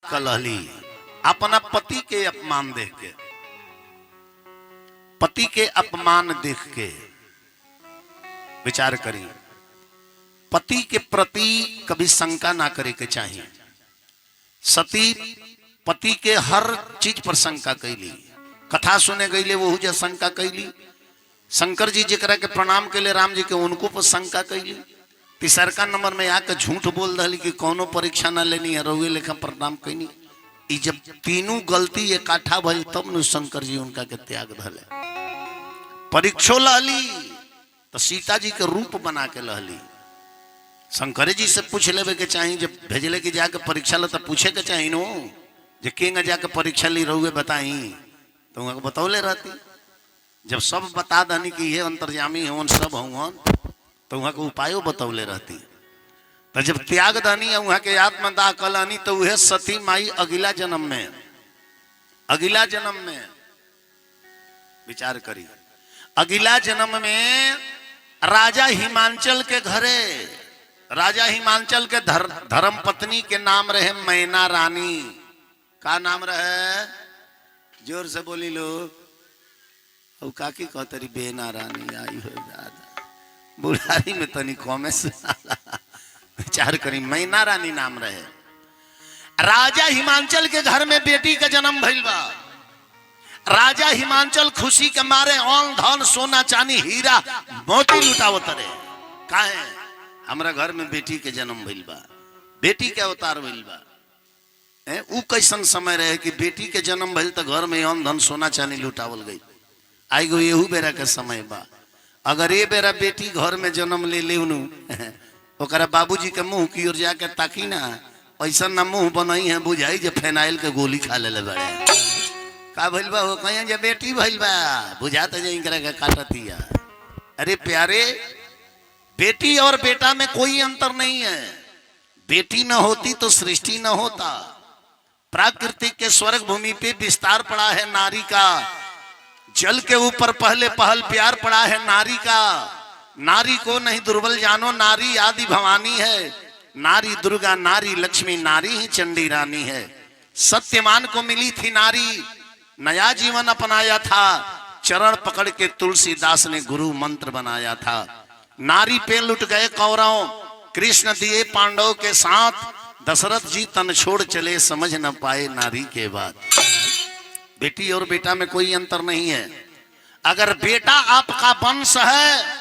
कलहली अपना पति के अपमान देख के, पति के अपमान देख के विचार करी। पति के प्रति कभी शंका ना करे के चाहिए। सती पति के हर चीज पर शंका कैली, कथा सुने गईले वो जो शंका कैली, शंकर जी जरा के प्रणाम के लिए राम जी के उनको पर शंका कैली। तीसरका नंबर में आके झूठ बोल रही कि कोनो परीक्षा ना लेनी है, रोए लेखा प्रणाम कैनी। जब तीनों गलती इकट्ठा भइल तब न शंकर जी उनका के त्याग धले। परीक्षो लहली तो सीता जी के रूप बना के लहली। शंकर जी से पूछ लेवे के चाहिए, जब भेजले के जाके परीक्षा लो तो पूछे के चाहिए नो जे केंगा जाके परीक्षा ली रहुए बताई तो उनको बतौले रहती। जब सब बता दनी कि ये अंतर्यामी है सब हूँ तो वहां के उपायों बतौले रहती। तो जब त्याग दनी वहां के आत्मदाह कलानी तो वह सती माई अगला जन्म में विचार करी। अगला जन्म में राजा हिमांचल के घरे, राजा हिमांचल के धर्म पत्नी के नाम रहे मैना रानी। का नाम रहे? जोर से बोली लो। और काकी कहतरी बेना रानी आई हो दादा, बुढ़ारी में तनी कमे से विचार करी। मैना रानी नाम रहे। राजा हिमांचल के घर में बेटी का जन्म भइल बा। राजा हिमांचल खुशी के मारे ऑन धन सोना चांदी हीरा मोती लुटावत रहे। काहे? हमरा घर में बेटी के जन्म भइल बा, बेटी के अवतार भइल बा। उ कैसन समय रहे कि बेटी के जन्म भइल तो घर में ऑन धन सोना चांदी लुटावल गई। आई गो यहू बेरा के समय बा। अगर ये बेरा बेटी घर में जन्म ले लेवनु ओकरा बाबूजी के मुंह की ओर जाके ताकी ना, ऐसा ना मुंह बनाई है बुझाई जे फेनाइल के गोली खा ले बड़े। का भइल बा हो कहीं जे बेटी भइल बा बुझाता जे इनकरा के काटतिया। अरे प्यारे, बेटी और बेटा में कोई अंतर नहीं है। बेटी न होती तो सृष्टि न होता। प्राकृतिक के स्वर्ग भूमि पे विस्तार पड़ा है नारी का। जल के ऊपर पहले पहल प्यार पड़ा है नारी का। नारी को नहीं दुर्बल जानो, नारी आदि भवानी है। नारी दुर्गा, नारी लक्ष्मी, नारी ही चंडी रानी है। सत्यवान को मिली थी नारी, नया जीवन अपनाया था। चरण पकड़ के तुलसीदास ने गुरु मंत्र बनाया था। नारी पे लुट गए कौरव, कृष्ण दिए पांडव के साथ। दशरथ जी तन छोड़ चले, समझ न पाए नारी के बाद। बेटी और बेटा में कोई अंतर नहीं है। अगर बेटा आपका वंश है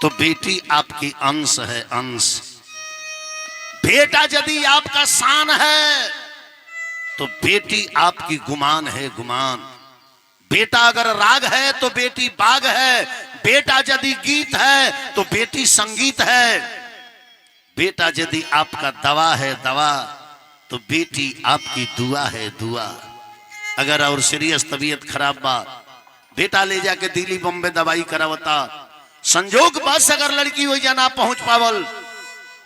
तो बेटी आपकी अंश है, अंश। बेटा यदि आपका शान है तो बेटी आपकी गुमान है, गुमान। बेटा अगर राग है तो बेटी बाग है। बेटा यदि गीत है तो बेटी संगीत है। बेटा यदि आपका दवा है, दवा, तो बेटी आपकी दुआ है, दुआ। अगर और सीरियस तबीयत खराब बा, बेटा ले जाके दिल्ली बम्बे दवाई करावता। संजोग बस अगर लड़की हो जा ना पहुंच पावल,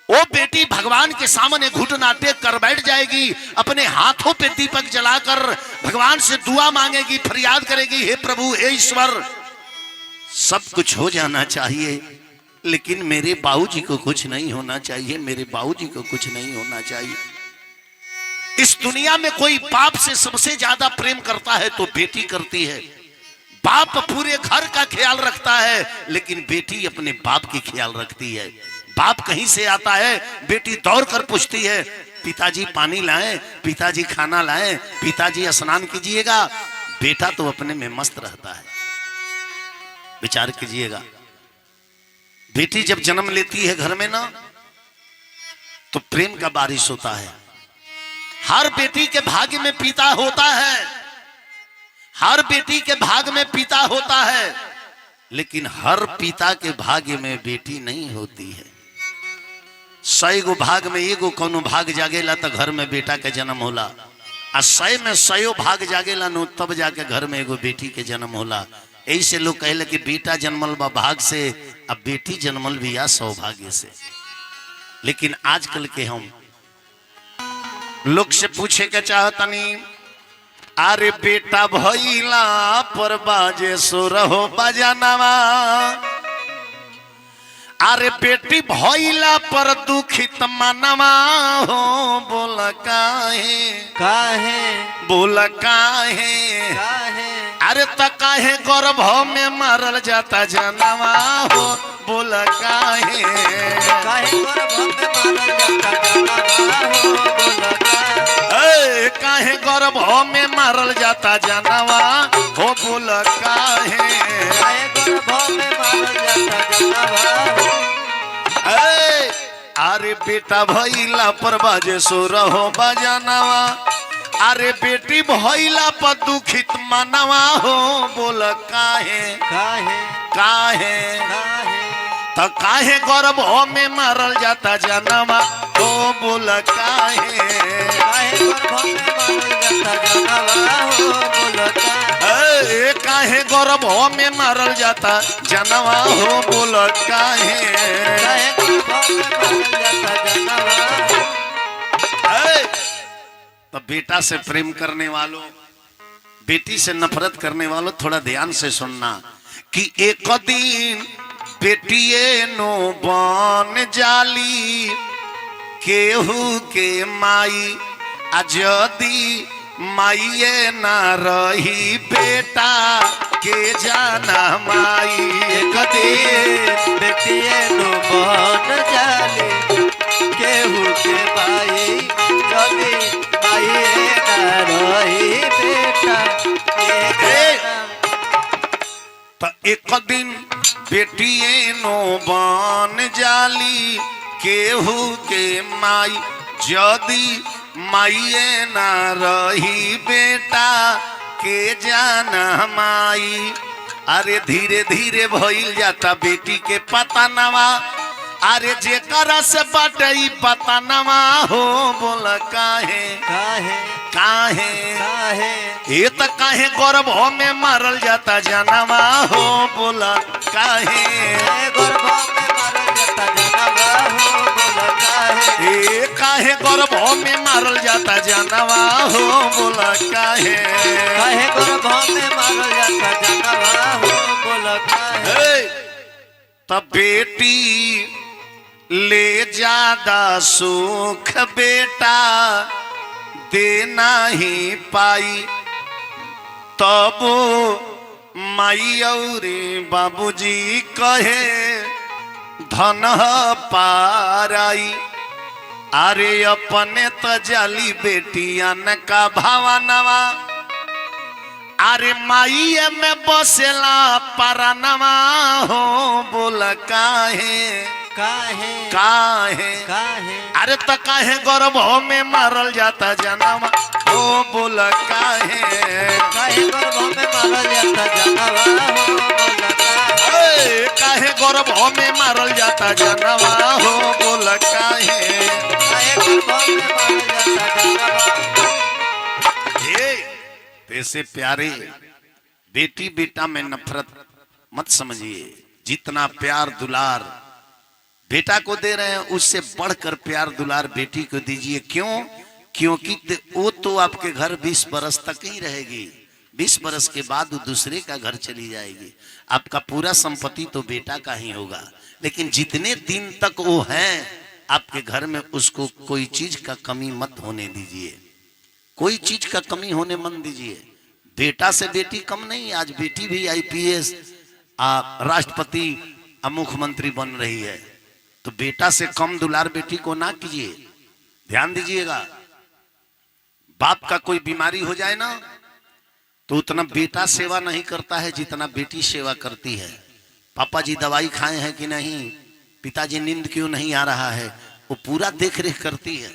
वो बेटी भगवान के सामने घुटना टेक कर बैठ जाएगी। अपने हाथों पे दीपक जलाकर भगवान से दुआ मांगेगी, फरियाद करेगी, हे प्रभु, हे ईश्वर, सब कुछ हो जाना चाहिए लेकिन मेरे बाबूजी को कुछ नहीं होना चाहिए, मेरे बाबूजी को कुछ नहीं होना चाहिए। इस दुनिया में कोई बाप से सबसे ज्यादा प्रेम करता है तो बेटी करती है। बाप पूरे घर का ख्याल रखता है लेकिन बेटी अपने बाप की ख्याल रखती है। बाप कहीं से आता है, बेटी दौड़ कर पूछती है, पिताजी पानी लाएं, पिताजी खाना लाएं, पिताजी स्नान कीजिएगा। बेटा तो अपने में मस्त रहता है। विचार कीजिएगा, बेटी जब जन्म लेती है घर में ना तो प्रेम का बारिश होता है। हर बेटी के भाग्य में पिता होता है, हर बेटी के भाग्य में पिता होता है, लेकिन हर पिता के भाग्य में बेटी नहीं होती है। 100 गो भाग में एगो कोनो भाग जागेला तो घर में बेटा के जन्म होला, और 100 में 100 भाग जागेला नो तब जाके घर में एगो बेटी के जन्म होला। ऐसे लोग कहले कि बेटा जन्मल बा भाग से, अब बेटी जन्मल भी या सौभाग्य से। लेकिन आजकल के हम लोग से पूछे के चाहतनी, अरे बेटा भइला पर बाजे सो रहो बजानवा, अरे बेटी भइला पर दुखित मनवा हो बोल काहे काहे बोल काहे काहे अरे त काहे गर्भ में मारल जाता जनवा हो बोल काहे काहे गर्भ में मारल जाता जनवा हो बोल ए काहे गर्भ में मारल जाता जनवा हो बोल काहे काहे गर्भ में मारल जाता जनवा ए अरे बेटा भइला पर बाजे सो रहो बजनवा अरे बेटी भइला पर दुखित मनवा हो बोल काहे काहे काहे काहे तो काहे गर्भ में मारल जाता जनवा हो बोल काहे काहे गर्भ में मारल जाता जनवा हो बोल काहे ए काहे गर्भ में मारल जाता जनवा हो बोल काहे काहे गर्भ में मारल जाता जनवा तो बेटा से प्रेम करने वालों बेटी से नफरत करने वालों थोड़ा ध्यान से सुनना कि एक दिन बेटिए नो बन जाली केहू के माई अजदी माइए ना रही बेटा के जाना माई एक दिन बेटिए नो बन जाली केहू के माई जदी माई ना रही बेटा के तो एक दिन बेटिए नो बन जाली केहू के माई जदी माइए ना रही बेटा के जाना माई अरे धीरे धीरे भइल जाता बेटी के पता नवा अरे जेकरा से बाटई पता नवा हो बोल काहे काहे काहे काहे ये तो काहे गर्भ में मारल जाता जनवा हो बोल काहे गर्भ में मारल जाता जनवा हो बोल काहे ए काहे गर्भ में मारल जाता जनवा हो बोल काहे काहे गर्भ में मारल जाता जनवा हो बोल काहे तब बेटी ले ज्यादा सुख बेटा देना ही पाई तब माई और बाबूजी कहे धन पाराई अरे अपने तो जाली बेटियन का भावनवा अरे माई में बसेला परनवा हो बोल काहे काहे काहे काहे अरे तो काहे गर्भ में मारल जाता जनवा हो बोल काहे काहे गर्भ में मारल जाता जनवा हो बोल काहे काहे गर्भ में मारल जाता जनवा हो बोल काहे काहे गर्भ में मारल जाता जनवा ऐसे प्यारे बेटी बेटा में नफरत मत समझिए जितना प्यार दुलार बेटा को दे रहे हैं उससे बढ़कर प्यार दुलार बेटी को दीजिए क्यों क्योंकि वो तो आपके घर 20 बरस तक ही रहेगी 20 बरस के बाद वो दूसरे का घर चली जाएगी आपका पूरा संपत्ति तो बेटा का ही होगा लेकिन जितने दिन तक वो है आपके घर में उसको कोई चीज का कमी मत होने दीजिए कोई चीज का कमी होने मत दीजिए बेटा से बेटी कम नहीं आज बेटी भी IPS राष्ट्रपति मुख्यमंत्री बन रही है तो बेटा से कम दुलार बेटी को ना कीजिए ध्यान दीजिएगा बाप का कोई बीमारी हो जाए ना तो उतना बेटा सेवा नहीं करता है जितना बेटी सेवा करती है पापा जी दवाई खाए हैं कि नहीं पिताजी नींद क्यों नहीं आ रहा है वो पूरा देख रेख करती है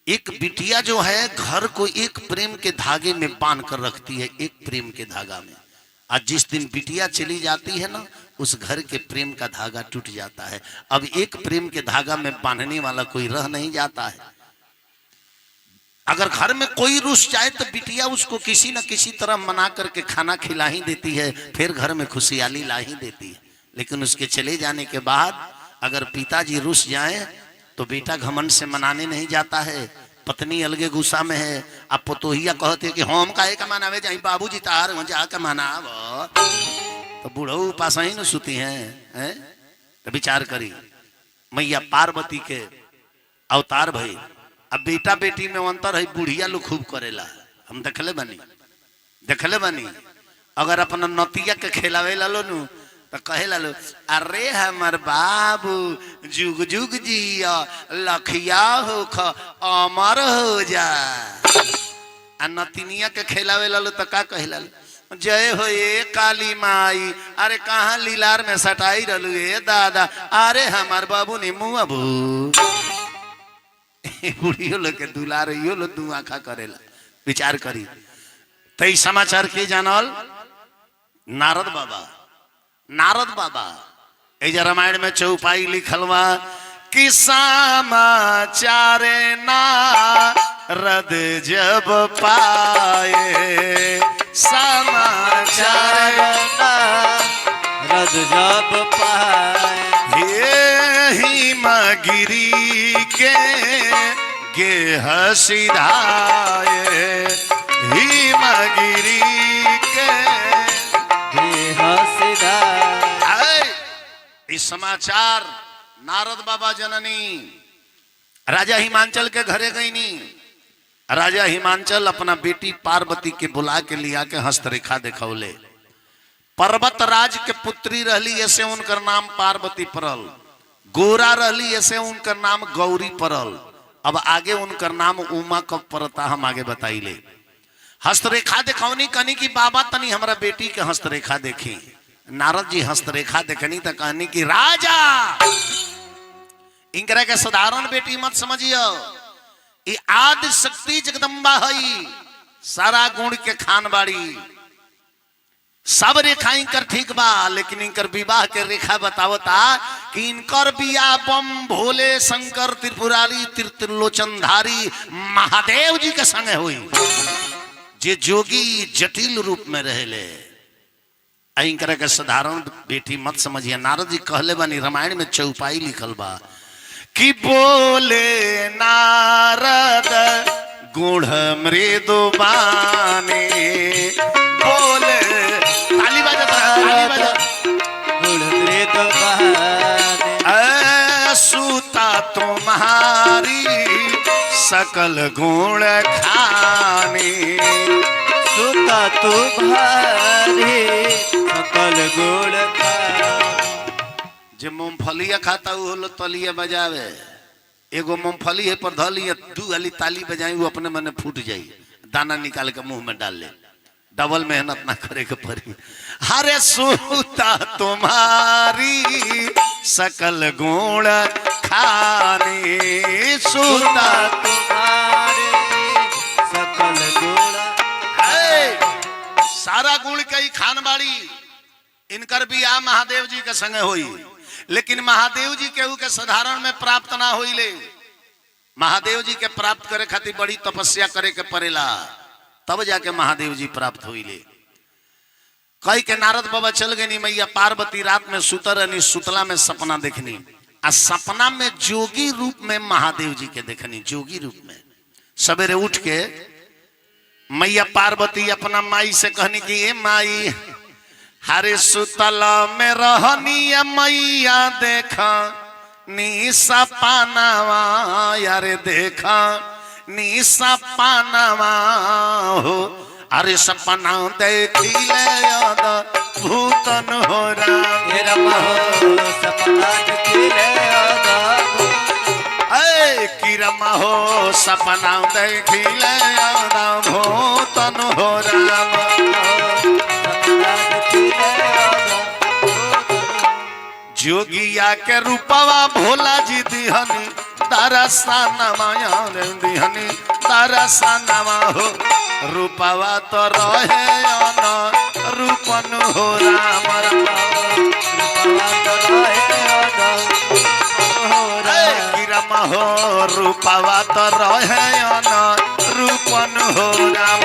एक बिटिया जो है घर को एक प्रेम के धागे में बांध कर रखती है एक प्रेम के धागा में आज जिस दिन बिटिया चली जाती है ना उस घर के प्रेम का धागा टूट जाता है अब एक प्रेम के धागा में बांधने वाला कोई रह नहीं जाता है अगर घर में कोई रुस जाए तो बिटिया उसको किसी न किसी तरह मना करके खाना खिला ही देती है फिर घर में खुशहाली ला ही देती है लेकिन उसके चले जाने के बाद अगर पिताजी रुस जाए तो बेटा घमंड से मनाने नहीं जाता है पत्नी अलगे गुस्सा में है अब पोतोहिया कहते कि हम काहे का मनावे जाई बाबूजी तार जा के मनाव तो बूढ़ऊ पास ही न सुती हैं तो विचार करी मैया पार्वती के अवतार भई। अब बेटा बेटी में अंतर है, बुढ़िया लोग खूब करेला, हम देखले बनी। अगर अपना नतिया के खिलावे लालो नु तो कहे लालो अरे हमर बाबू जुग जुग जिया लखिया हो अमर हो जा। आ नतिनिया के खिलावे लालो तो का कहे लालो जय हो ये काली माई। अरे कहाँ लीलार में सटाई रहलू ये दादा। अरे हमार बाबू ने मुआ भू बुढ़ियो लोग के दुलार यो लोग दू आखा करेला। विचार करी तई समाचार के जानल नारद बाबा एजा रामायण में चौपाई लिखल बा कि समाचार नारद जब पाए, समाचार नारद जब पाए, हिमगिरी के गेह सिधाए, हिमगिरी के गेह सिधाए। इस समाचार नारद बाबा जननी राजा हिमांचल के घरे गई नी। राजा हिमांचल अपना बेटी पार्वती के बुला के लिया के हस्तरेखा दिखौले। पर्वत राज के पुत्री रहली ऐसे उनकर नाम पार्वती पड़ल, गोरा रहली ऐसे उनकर नाम गौरी पड़ल। अब आगे उनकर नाम उमा कब पड़ता हम आगे बताइले। हस्तरेखा दिखौनी कनी की बाबा तनी हमारा बेटी के हस्तरेखा देखी। नारद जी हस्तरेखा देखनी तो कहनी की राजा इनकरा के साधारण बेटी मत समझियो, ये आदि शक्ति जगदम्बा हई, सारा गुण के खान बाड़ी, सब रेखा इनकर ठीक बा, लेकिन इनकर विवाह के रेखा बतावता कि इनकर बिया बम भोले शंकर त्रिपुरारी त्रिलोचनधारी महादेव जी के संगे हुई, जे जोगी जटिल रूप में रहेले। इनकर के साधारण बेटी मत समझिए। नारद जी कहले बानी रामायण में चौपाई लिखल बा कि बोले नारद गुण मृदु बानी, बोले ताली बजा गुण मृदु बानी, सूता तुम्हारी सकल गुण खानी, सूता तुम्हारी सकल गुण खानी। जे मूंगफलिया खाता वो लो तलिया बजावे, एगो मूंगफली है पर धलिया दू वाली ताली बजाई वो अपने मन फूट जाई, दाना निकाल के मुंह में डाल ले, डबल मेहनत ना करे के पड़ी। हरे सूता तुम्हारी सकल गुण खानी, सूता तुम्हारी सकल गुण, सारा गुण कई खान बाड़ी। इनकर बियाह महादेव जी के संगे हुई, लेकिन महादेव जी केहू के साधारण में प्राप्त ना होइले। महादेव जी के प्राप्त करे खातिर बड़ी तपस्या करे के पड़ेला, तब जाके महादेव जी प्राप्त होइले। कई के नारद बाबा चल गए। मैया पार्वती रात में सुतर रहनी, सुतला में सपना देखनी, आ सपना में जोगी रूप में महादेव जी के देखनी, जोगी रूप में। सवेरे उठ के मैया पार्वती अपना माई से कहनी कि ए माई हरे सुतला में रहनी मैया देखा नी सपनावा, यारे देखा नी सपनावा हो, अरे सपना देखिले याद भूतन हो रम हो, सपना देखिले याद किरम हो, सपना देखिले याद भूतन हो राम। जोगिया के रूपवा भोला जी दिहनी दरसनवा, दिहनी दरसनवा हो, रूपवा तो रहे न रूपन हो राम, रूपवा तो रहे किरम हो, रूपवा तो रहे न रूपन हो राम।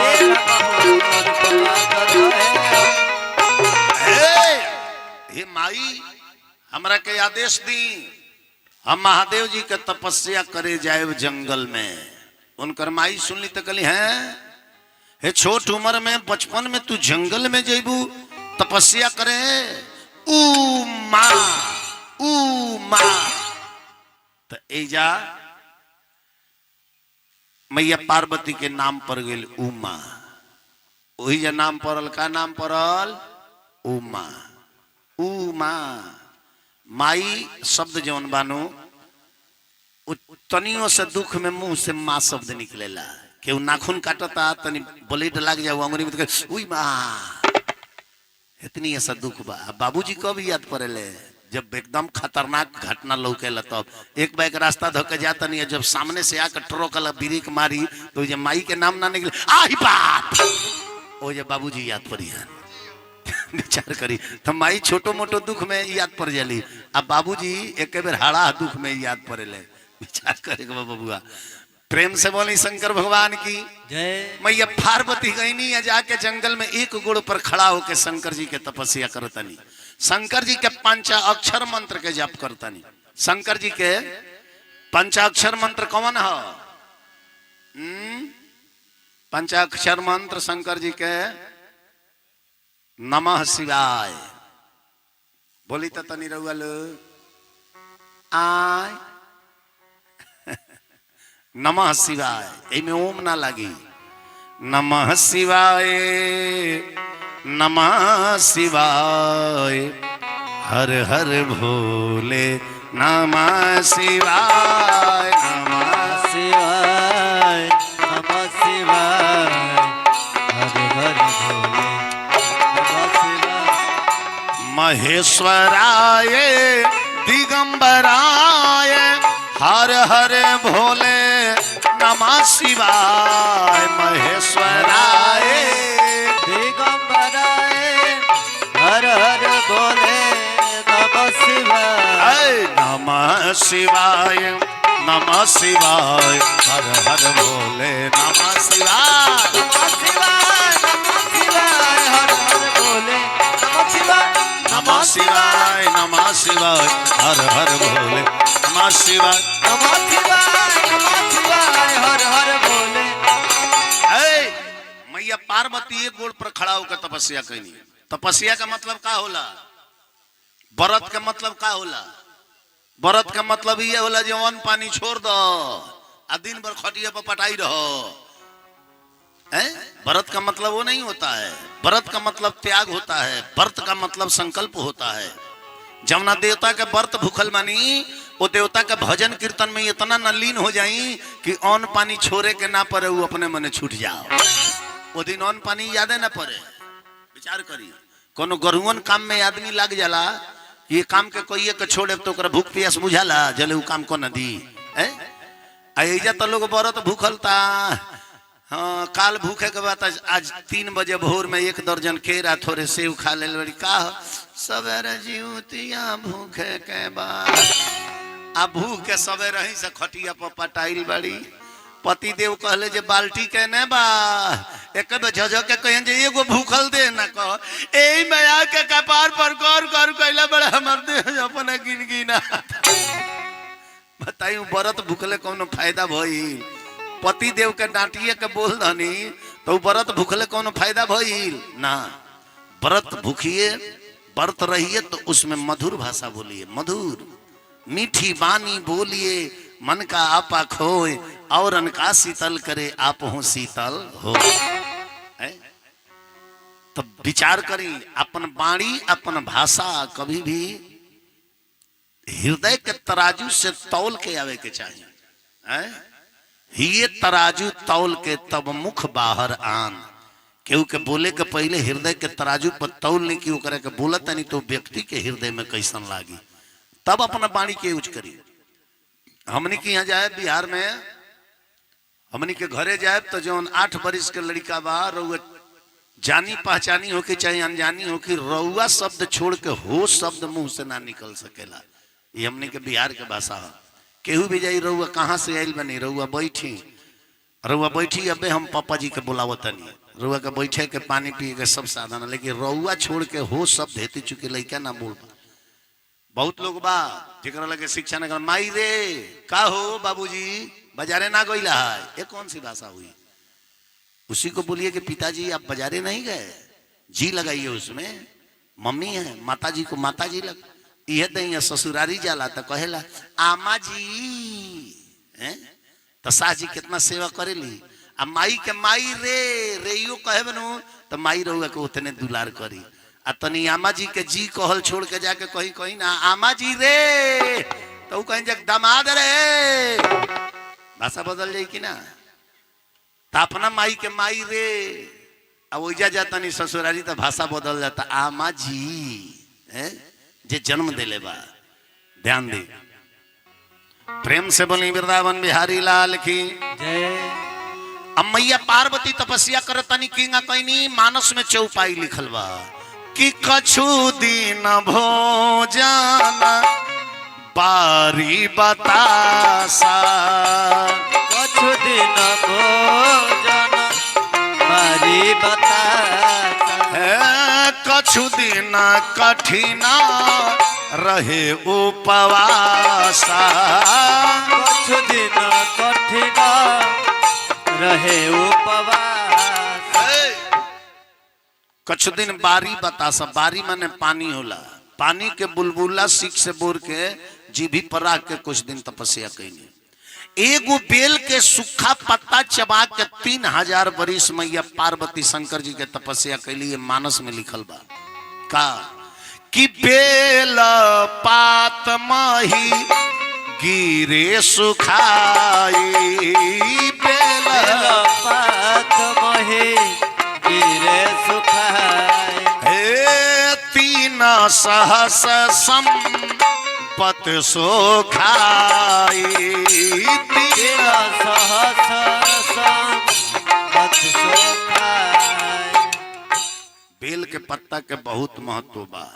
हे माई हमरा के आदेश दी, हम महादेव जी के तपस्या करे जाए जंगल में। उनकर माई सुनली तो कहली हैं हे छोट उम्र में बचपन में तू जंगल में जेबू तपस्या करे। ऊ उमा। तो एजा मैया पार्वती के नाम पर गेल उमा, वही जो नाम पड़ल, का नाम पड़ल? उमा। उमा माई शब्द जौन बानो तनियों से दुख में मुंह से माँ शब्द निकलेला। केहू नाखून काटता तनी ब्लेड लग जाओ अंगुरी में तो उई माँ, इतनी ऐसा दुख बा। बाबूजी कब याद पड़ेले? जब एकदम खतरनाक घटना लौकेला तब। एक बाइक रास्ता धोके जाता नहीं है, जब सामने से आकर ट्रक वाला ब्रेक मारी तो जब माई के नाम ना निकले आई बात ओ जब बाबूजी याद पड़ी है। विचार करी तो माई छोटो मोटो दुख में याद पड़ जाली, अब बाबूजी एक बेर हाड़ा दुख में याद पड़ेले। विचार करे बबुआ। प्रेम से बोली शंकर भगवान की जय। मैया पार्वती गईनी है जाके जंगल में एक गुड़ पर खड़ा होके शंकर जी के तपस्या करतनी। शंकर जी के पंचाक्षर मंत्र के जप करतनी। शंकर जी के पंचाक्षर मंत्र कौन है? पंचाक्षर मंत्र शंकर जी के नमः शिवाय। बोली तो तनी रउल आय नमः शिवाय, इनमें ओम ना लगी। नमः शिवाय नमः शिवाय हर हर भोले नमः शिवाय नमः शिवाय नमः शिवाय हर हर भोले नमः शिवाय। महेश्वराय दिगंबराय हर हर भोले नमः शिवाय। महेश्वराय दिगंबराय हर हर भोले नमः शिवाय। नमः शिवाय नमः शिवाय हर हर भोले नमः शिवाय। नमः शिवाय नमः शिवाय हर हर भोले नमः शिवाय। नमः शिवाय नमः शिवाय हर हर भोले नमः शिवाय। नमः शिवाय नमः शिवाय हर हर भोले। मैया पार्वती एक गोड़ पर खड़ा होकर तपस्या कैनी। तपस्या का मतलब का होला? व्रत का मतलब का होला? व्रत का मतलब ये होला जो अन्न पानी छोड़ दो आ दिन भर खटिया पर पटाई रहो। व्रत का मतलब वो नहीं होता है। व्रत का मतलब त्याग होता है। व्रत का मतलब संकल्प होता है। जमुना देवता के व्रत भूखल मानी वो देवता के भजन कीर्तन में इतना न लीन हो जाई कि अन्न पानी छोड़े के ना पड़े, वो अपने मने छूट जाओ। वो दिन अन्न पानी यादे ना पड़े। विचार करी कोनो गरुवन काम में आदमी लग जाला, ये काम के कोई के छोड़े तो ओकरा भूख प्यास बुझाला, जले उ काम को न दी। ऐजा तो लोग व्रत भूखल था। हाँ काल भूखे के बाद आज 3 बजे भोर में 1 दर्जन केरा थोड़े सेव खा ले बड़ी का सवेरे जीवतिया भूखे के बाद आ भूख के सवेरे ही से खटिया पर पटाइल बड़ी। पति देव कहले जे बाल्टी के ने बा एक झझक के कहें जे एगो भूखल दे ना कह एही में आके कपार पर कर कर कैला बड़ा हमर देह अपने गिन गिना। बताई व्रत भूखले कोनो फायदा भइल? पति देव के डांटिए के बोल दनी तो व्रत भूखले कोनो फायदा भइल ना। व्रत भूखिए व्रत रहिए तो उसमें मधुर भाषा बोलिए, मधुर मीठी बानी बोलिए, मन का आपा खोए और अनका शीतल करे आप हो शीतल हो। तो विचार करी अपन बाणी अपन भाषा कभी भी हृदय के तराजू से तौल के आवे के चाहिए। ये तराजू तौल के तब मुख बाहर आन। केहू के बोले के पहले हृदय के तराजू पर तौल नहीं की करे के बोलत नहीं तो व्यक्ति के हृदय में कैसन लागी, तब अपना बाणी के यूज करी। हमनी के यहाँ जाए बिहार में, हमनी के घरे जाए तो जौन 8 बरिस के लड़का बा रउआ जानी पहचानी हो के चाहे अनजानी हो कि रउआ शब्द छोड़ के हो शब्द मुंह से ना निकल सकेला। ये हमनी के बिहार के भाषा है। केहू भी जाई रउआ कहाँ से आइल बनी, रउआ बैठी अबे हम पापा जी के बुलावतनी, रउआ के बैठे के पानी पिए के सब साधन है, लेकिन रउआ छोड़ के हो शब्द हेती चुके लइका ना बोल। बहुत लोग बा जेकरा लगे शिक्षा न कर माई रे का हो बाबूजी बाजारे ना गइला है, ये कौन सी भाषा हुई? उसी को बोलिए कि पिताजी आप बाजारे नहीं गए, जी लगाइए उसमें। मम्मी है माता जी को माता जी लग, यह दही ससुरारी जाला तो कहेला आमा जी हैं तो सास जी कितना सेवा करेली आ माई के माई रे रेयो कहे बनू तो माई रहुआ के उतने दुलार करी आ तनी आमा जी के जी कहल छोड़ के जाके कहीं कहीं ना आमा जी रे तो कहीं जाके दामाद रे भाषा बदल जाई कि ना तो अपना माई के माई रे अब ओइजा जाता नहीं ससुरारी तो भाषा बदल जाता आमा जी है जे जन्म दिले बा ध्यान दे प्रेम से बोली वृंदावन बिहारी लाल की जय। अब मैया पार्वती तपस्या करतनी किंगा कहीं मानस में चौपाई लिखल बा कि कछु दिन भोजन बारी बतासा कछु दिन भोजन बारी बतासा है कछु दिन कठिना रहे उपवासा कछु दिन कठिन रहे उपवास कछु दिन बारी बतासा बारी माने पानी होला पानी के बुलबुला सीख से बोर के जीभी पर रख के कुछ दिन तपस्या कैनी एगो बेल के सूखा पत्ता चबा के 3000 बरिस मैया पार्वती शंकर जी के तपस्या कैली ये मानस में लिखल बा का कि बेल पात मही गिरे सुखाई बेल पात महे गिरे सुखाए हे 3 सहस संपत सोखाई 3 सहस संपत सोखाए। बेल के पत्ता के बहुत महत्व बा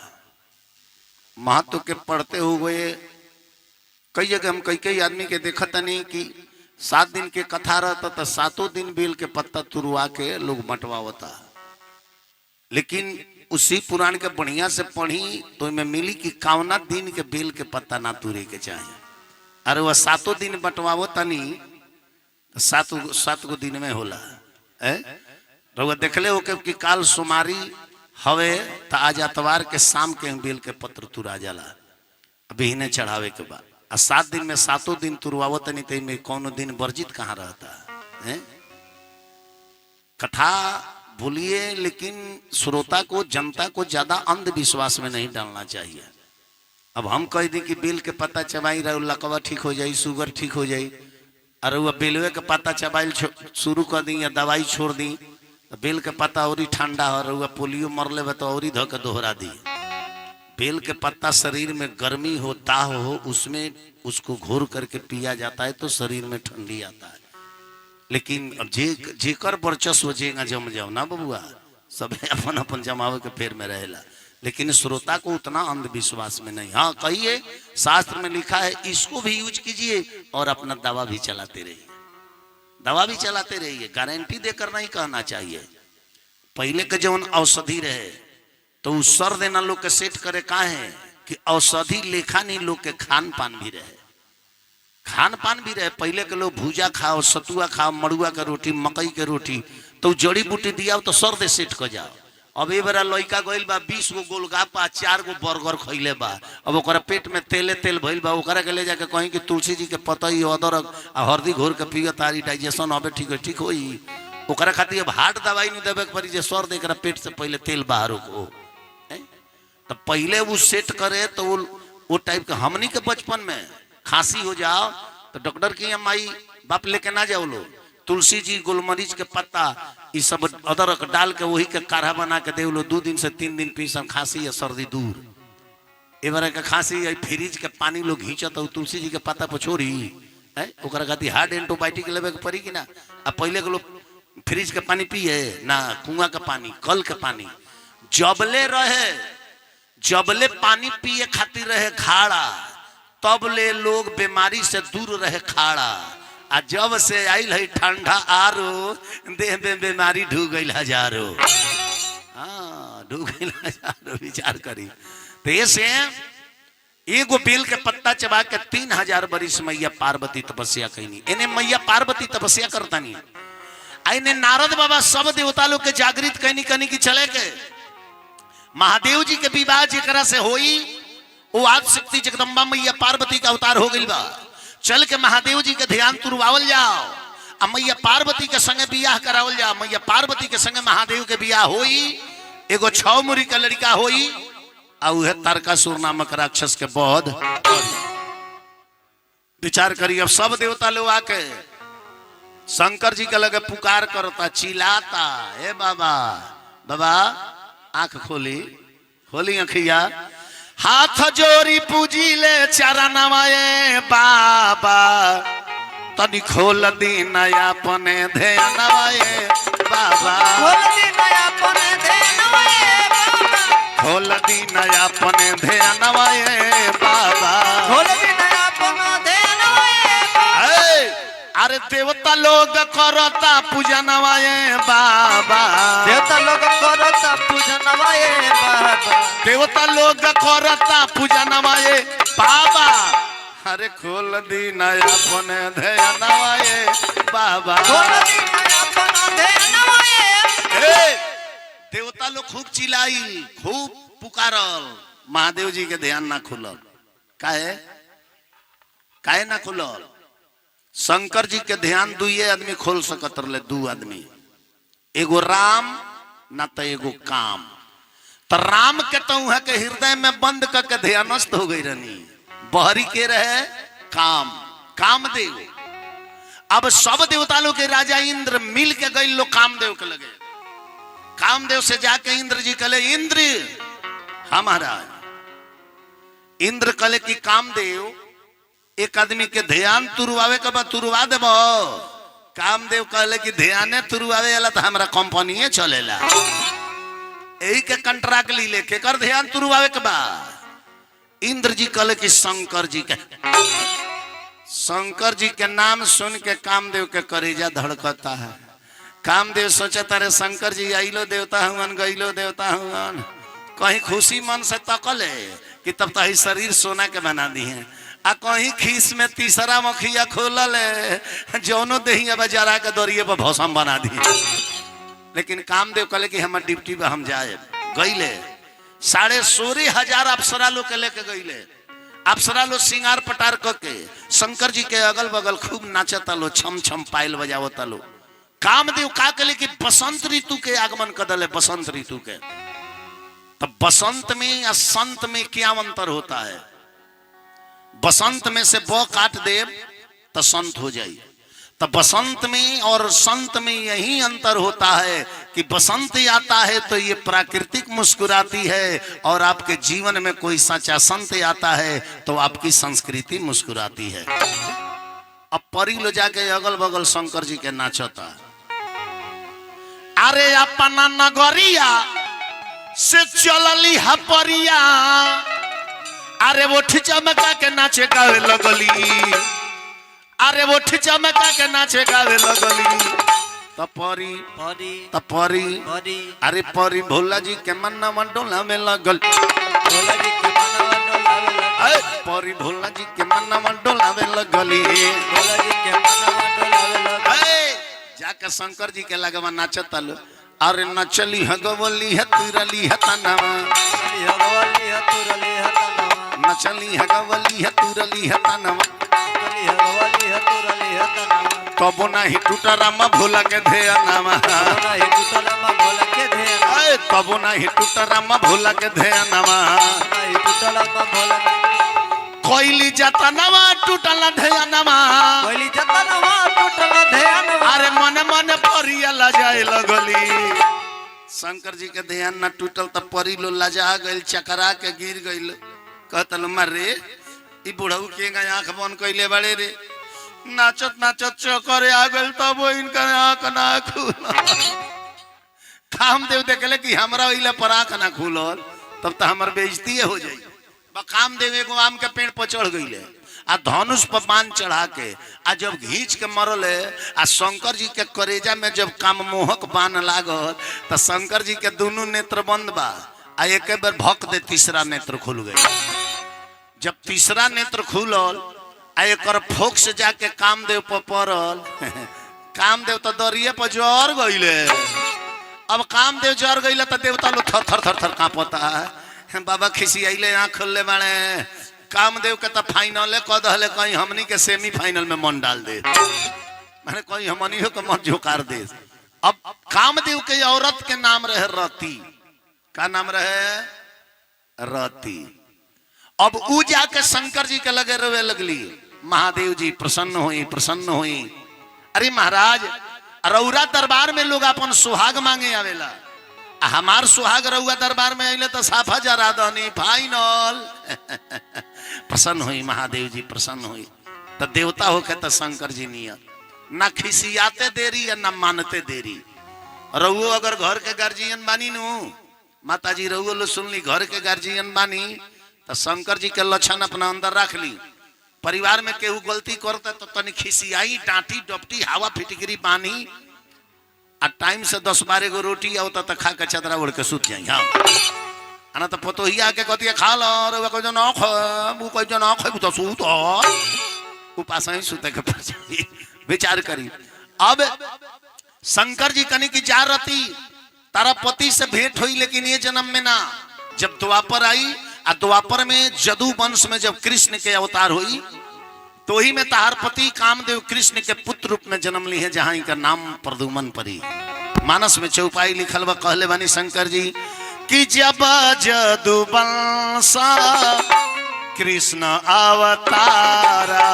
महत्व के पढ़ते हुए कई जगह हम कई आदमी के देखत नहीं कि 7 दिन के कथा रहता तो 7 दिन बेल के पत्ता तुरवा के लोग बंटवावता लेकिन उसी पुराण के बढ़िया से पढ़ी तो इनमें मिली कि कावना दिन के बेल के पत्ता ना तुरे के चाहिए अरे वह 7 दिन बंटवावता नहीं तो 7 गो दिन में होला रउआ देखले हो कि काल सोमारी हवे तो आज अतवार के शाम के बेल के पत्र तुरा जाला अभी इन्हें चढ़ावे के बाद 7 दिन में 7 दिन तुरवावत नहीं तो में कौन दिन वर्जित कहाँ रहता है कथा भूलिए लेकिन श्रोता को जनता को ज्यादा अंधविश्वास में नहीं डालना चाहिए। अब हम कह दें कि बेल के पत्ता चबाई रहे लकवा ठीक हो जाए शुगर ठीक हो जाए अरे वह बेलवे के पत्ता चबाई शुरू कर दी या दवाई छोड़ दी बेल के पत्ता और ठंडा हो रहा पोलियो मर ले तो और धो के दोहरा दी बेल के पत्ता शरीर में गर्मी हो दाह हो उसमें उसको घोर करके पिया जाता है तो शरीर में ठंडी आता है लेकिन अब जेकर वर्चस्व जेगा जम जाओ ना बबुआ सब अपन अपन जमावे के फेर में रहेला लेकिन श्रोता को उतना अंधविश्वास में नहीं। हाँ कहिए शास्त्र में लिखा है इसको भी यूज कीजिए और अपना दवा भी चलाते रहिए गारंटी देकर नहीं कहना चाहिए। पहले के जवन औषधि रहे तो उस सर देना लोग के सेट करे का है कि औषधि लेखा नहीं लोग के खान पान भी रहे पहले के लोग भूजा खाओ सतुआ खाओ मड़ुआ के रोटी मकई के रोटी तो जड़ी बूटी दिया तो सर दे सेट कर जाओ। अब ए बरा लड़का गइल बा 20 गो गोलगप्पा 4 गो बर्गर खइले बा अब ओकरा पेट में तेल भइल बा ओकरा के ले जाके कहीं कि तुलसी जी के पतई अदरक आ हल्दी घोर के पियो तारी डाइजेशन अबे ठीक होई ओकरा खातिर अब हार्ट दवाई नहीं देवे के पड़ी जे सर दे पेट से पहले तेल बाहर हो तो पहले वो सेट करे तो वो टाइप के हमनी के बचपन में खांसी हो जाओ तो डॉक्टर की माई बाप लेके ना जाओ लो तुलसी जी गुलमरीच के पत्ता ये सब अदरक डाल के वही के काढ़ा बना के दे लो 2 दिन से 3 दिन पीसन खांसी या सर्दी दूर ए बार के खांसी फ्रिज के पानी लोग घींचत तो तुलसी जी के पत्ता पर छोड़ी ओकरा खातिर हार्ड एंटीबायोटिक लेवे के पड़ी कि ना। अब पहले के लोग फ्रिज के पानी पिए ना कुआं का पानी कल के पानी जबले पानी पिए खातिर रहे खाड़ा तब ले लोग बीमारी से दूर रहे खाड़ा आ जब से आइल है ठंडा आरो देह में बीमारी ढूक गई हजारो विचार करी तो ऐसे एगो बेल के पत्ता चबा के 3000 बरिस मैया पार्वती तपस्या कैनी इन्हें मैया पार्वती तपस्या करता नहीं आइने नारद बाबा सब देवता लोग के जागृत कैनी कनी की चले के महादेव जी के विवाह जेकरा से होई वो आज शक्ति जगदम्बा मैया पार्वती का अवतार हो गई बा। चल के महादेव जी के ध्यान तुरवावल जाओ, आ मैया पार्वती के संगे बियाह करावल जाओ। मैया पार्वती के संगे महादेव के बियाह होई, एगो 6 मुरी का लड़का होई, आ उहे तारकासुर नामक राक्षस के बध। विचार करिए, अब सब देवता लोग आके शंकर जी के लगे पुकार करता, चिल्लाता, हे बाबा बाबा आंख खोली, खोली अखिया, हाथ जोड़ी पूजी ले चरणवाए बाबा, तनी खोल दी नया पने ध्यानवाए बाबा, खोल दी नया पने ध्यानवाए बाबा, खोल दी नया पने ध्यानवाए बाबा, खोल दी नया पने ध्यानवाए बाबा। अरे देवता लोग करता पूजनवाए बाबा, देवता लोग करता पूजनवाए बाबा, देवता लोग करता पूजनवाए बाबा, अरे खोल दी नया पने ध्यानवाए बाबा, खोल दी नया पने ध्यानवाए। देवता लोग खूब चिल्लाई, खूब पुकारल, महादेव जी के ध्यान ना खुलल। काहे काहे ना खुलल? शंकर जी के ध्यान दुइये आदमी खोल सकत रहे, 2 आदमी, एगो राम ना तो एगो काम। तो राम के तो वहां के हृदय में बंद करके ध्यानस्थ हो गई रहनी, बहरी के रहे काम, कामदेव। अब सब देवता लोग के राजा इंद्र मिल के गए लोग कामदेव के लगे। कामदेव से जाके इंद्र जी कहले, इंद्र हमारा, इंद्र कहले कि कामदेव एक आदमी के ध्यान तुरवावे के बाद तुरवा देब। कामदेव कहले कि ध्याने तुरवावे वाला तो हमारा कंपनी चलेला, यही के कंट्रैक्ट ली लेके कर ध्यान तुरवावे के बाद। इंद्र जी कहले कि शंकर जी के, शंकर जी के नाम सुन के कामदेव के करेजा धड़कता है। कामदेव सोचता रे शंकर जी आइलो देवता हुआन, गइलो देवता हुआन, कहीं खुशी मन से तकले कि तब तो शरीर सोना के बना दी है, आ कहीं खीस में तीसरा मखिया खोलल है, जौनो दहिया बजारा के दौरिये पर भौसम बना दी। लेकिन कामदेव कहले कि हमार ड्यूटी पे हम जाए। गईले 16,500 अप्सरा लोग के लेके गईले। अप्सरा लोग सिंगार पटार करके शंकर जी के अगल बगल खूब नाचता लो, छम छम पायल बजावता लो। कामदेव का कहले कि बसंत ऋतु के आगमन कर दले, बसंत ऋतु के। तब बसंत में या संत में क्या अंतर होता है? बसंत में से ब काट दे तो संत हो जाए। तो बसंत में और संत में यही अंतर होता है कि बसंत आता है तो ये प्राकृतिक मुस्कुराती है, और आपके जीवन में कोई सच्चा संत आता है तो आपकी संस्कृति मुस्कुराती है। अब परी लो जाके अगल बगल शंकर जी के नाचता, अरे अपना नगरिया से चलली हपरिया, अरे वो चमका के नाचे गावे लगली, अरे वो चमका के नाचे गावे लगली। तपरी तपरी अरे परी भोला जी के मन्ना मंडोला में लगल, भोला जी के मनवा डोलावे लगल, परी भोला जी के मन्ना मंडोला में लगली, भोला जी के मनवा डोलावे लगल। जाके शंकर जी के लगवा नाचता लो, अरे नचली हगवली है तुरली है तनवा, नचली हगवली है तुरली है तनवा, नचली हगवली है तुरली है तनवा, नचली हगवली है तुरली है तनवा। तबो नाही टूटा रामा भोला के ध्यानमा, भोला ही टूटलमा भोला के ध्यान, तबो नाही टूटा रामा भोला के ध्यानमा, भोला ही टूटलमा भोला के कोइली जाता नवा टूटला ध्यानमा, कोइली जतनवा टूटला ध्यानवा। अरे मन मन परिया लजाए लगली। शंकर जी के ध्यान न टूटल तो परी लो लजा गइल, चकरा के गिर गइल। कहतल मरे ई बुढ़ऊ के आंख बंद कइले बड़े रे, नाचत नाचत चकरे आ गइल, तब इनका आंख ना खुला। कामदेव देखले कि हमरा ओइला पर आंख ना खुलल, तब तो हमर बेइज्जती हो जाई। कामदेव एगो आम के पेड़ पर चढ़ गइले, आ धनुष पर बाण चढ़ा के आ जब घींच के मरल आ शंकर जी के करेजा में जब काममोहक बाण लागल, तो शंकर जी के दोनों नेत्र बंद बा, आ एक बार भक दे तीसरा नेत्र खुल गई। जब तीसरा नेत्र खुलल आ एक फोक से जाके कामदेव पर पड़ल, कामदेव तो दरिये पर जर गइले। अब कामदेव जर गइले तो देवता लोग थर थर थर थर कांपता है। बाबा खिसियाइले आँख खोलले बाड़े कामदेव के तो फाइनल कह दहले कहीं हमनी के सेमीफाइनल में मन डाल दे माने कहीं हमनी के मन झोकार दे। अब कामदेव के औरत के नाम रहे रति। का नाम रहे? रति। अब ऊ जाके शंकर जी के लगे रोवे लगली, महादेव जी प्रसन्न हुई। अरे महाराज रौरा दरबार में लोग अपन सुहाग मांगे आवेला, हमार सुहाग रउआ दरबार में आइले तो साफा जरा दनी फाइनल। प्रसन्न हुई महादेव जी प्रसन्न हुई। तो देवता होके तो शंकर जी नियत ना खिसियाते देरी या ना मानते देरी। रउओ अगर घर के गार्जियन बानी नु माता जी रउओ लो सुन ली घर के गार्जियन बानी तो शंकर जी के लक्षण अपना अंदर रख ली। परिवार में केहू गलती करते तो तनी खिसियाई डांटी डपटी हवा फिटकरी बानी आ टाइम से 10-12 गो रोटी आओ तो खा के चदरा ओढ़ के सुत जाई। हाँ आना तो पतोहिया के कहती खा लो रे कोई ना खो कोई ना खो तो सूत उपास ही सुते के पड़ जाई। विचार करी। अब शंकर जी कनी की जा रती तारा पति से भेंट हुई लेकिन ये जन्म में ना। जब द्वापर आई आ द्वापर में जदू वंश में जब कृष्ण के अवतार हुई तो ही में तार पति कामदेव कृष्ण के पुत्र रूप में जन्म ली है जहां इनका नाम प्रद्युमन परी। मानस में चौपाई लिखल बा कहले बानी शंकर जी कि जब जदू वंश कृष्ण अवतारा